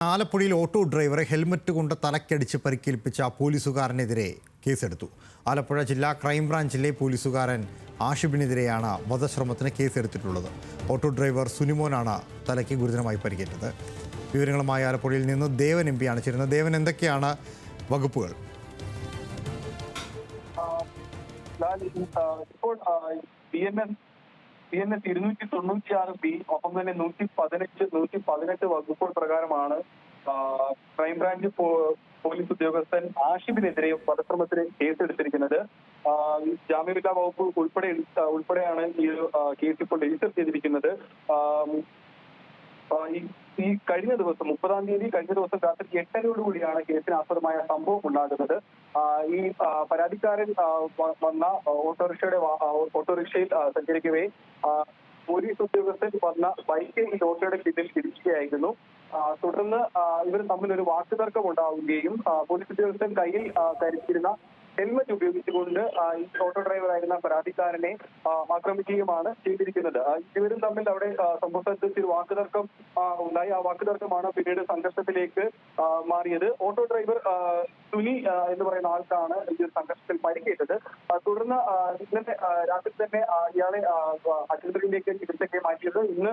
ആലപ്പുഴയിൽ ഓട്ടോ ഡ്രൈവറെ ഹെൽമറ്റ് കൊണ്ട് തലക്കടിച്ച് പരിക്കേൽപ്പിച്ച പോലീസുകാരനെതിരെ കേസെടുത്തു. ആലപ്പുഴ ജില്ലാ ക്രൈംബ്രാഞ്ചിലെ പോലീസുകാരൻ ആഷിബിനെതിരെയാണ് വധശ്രമത്തിന് കേസെടുത്തിട്ടുള്ളത്. ഓട്ടോ ഡ്രൈവർ സുനിമോനാണ് തലയ്ക്ക് ഗുരുതരമായി പരിക്കേറ്റത്. വിവരങ്ങളുമായി ആലപ്പുഴയിൽ നിന്ന് ദേവൻ MP ആണ് ചേരുന്നത്. ദേവൻ, എന്തൊക്കെയാണ് വകുപ്പുകൾ? ഇപ്പോൾ BNS 296B ഒപ്പം തന്നെ 118 വകുപ്പുകൾ പ്രകാരമാണ് ക്രൈംബ്രാഞ്ച് പോലീസ് ഉദ്യോഗസ്ഥൻ ആഷിബിനെതിരെ വധശ്രമത്തിന് കേസെടുത്തിരിക്കുന്നത്. ജാമ്യമില്ലാ വകുപ്പ് ഉൾപ്പെടെയാണ് ഈ ഒരു കേസ് ഇപ്പോൾ രജിസ്റ്റർ ചെയ്തിരിക്കുന്നത്. ഈ കഴിഞ്ഞ ദിവസം 30-ാം തീയതി രാത്രി 8:00 കേസിന് ആസ്പദമായ സംഭവം ഉണ്ടാകുന്നത്. ഈ പരാതിക്കാരൻ വന്ന ഓട്ടോറിക്ഷയിൽ സഞ്ചരിക്കവേ പോലീസ് ഉദ്യോഗസ്ഥൻ വന്ന ബൈക്ക് ഈ ഓട്ടോയുടെ പിന്നിൽ ഇടിക്കുകയായിരുന്നു. തുടർന്ന് ഇവർ തമ്മിൽ ഒരു വാക്കുതർക്കം ഉണ്ടാവുകയും പോലീസ് ഉദ്യോഗസ്ഥൻ കയ്യിൽ ധരിച്ചിരുന്ന ഹെൽമറ്റ് ഉപയോഗിച്ചുകൊണ്ട് ഈ ഓട്ടോ ഡ്രൈവറായിരുന്ന പരാതിക്കാരനെ ആക്രമിക്കുകയുമാണ് ചെയ്തിരിക്കുന്നത്. ഇരുവരും തമ്മിൽ അവിടെ സംഭവ സ്ഥലത്ത് ഒരു വാക്കുതർക്കം ഉണ്ടായി. ആ വാക്കുതർക്കമാണ് പിന്നീട് സംഘർഷത്തിലേക്ക് മാറിയത്. ഓട്ടോ ഡ്രൈവർ സുനി എന്ന് പറയുന്ന ആൾക്കാണ് ഈ ഒരു സംഘർഷത്തിൽ പരിക്കേറ്റത്. തുടർന്ന് ഇന്നലെ രാത്രി തന്നെ ഇയാളെ ആശുപത്രിയിലേക്ക് ചികിത്സയ്ക്ക് മാറ്റിയത്. ഇന്ന്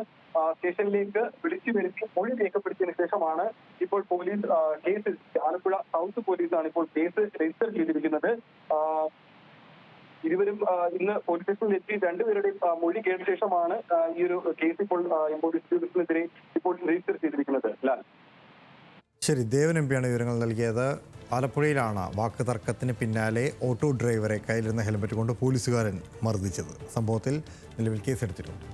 സ്റ്റേഷനിലേക്ക് വിളിച്ചു വരുത്തി മൊഴി രേഖപ്പെടുത്തിയതിനു ശേഷമാണ് ഇപ്പോൾ പോലീസ് കേസ്, ആലപ്പുഴ സൗത്ത് പോലീസാണ് ഇപ്പോൾ കേസ് രജിസ്റ്റർ ചെയ്തിരിക്കുന്നത്. ഇരുവരും ഇന്ന് പോലീസ് സ്റ്റേഷനിൽ എത്തി രണ്ടുപേരുടെയും മൊഴി കേട്ട ശേഷമാണ് ഈ ഒരു കേസ് ഇപ്പോൾ പോലീസ് ഉദ്യോഗസ്ഥനെതിരെ ഇപ്പോൾ രജിസ്റ്റർ ചെയ്തിരിക്കുന്നത്. ലാൽ, ശരി, ദേവൻ MP ആണ് വിവരങ്ങൾ നൽകിയത്. ആലപ്പുഴയിലാണ് വാക്ക് തർക്കത്തിന് പിന്നാലെ ഓട്ടോ ഡ്രൈവറെ കയ്യിലിരുന്ന ഹെൽമറ്റ് കൊണ്ട് പോലീസുകാരൻ മർദ്ദിച്ചത്. സംഭവത്തിൽ നിലവിൽ കേസെടുത്തിട്ടുണ്ട്.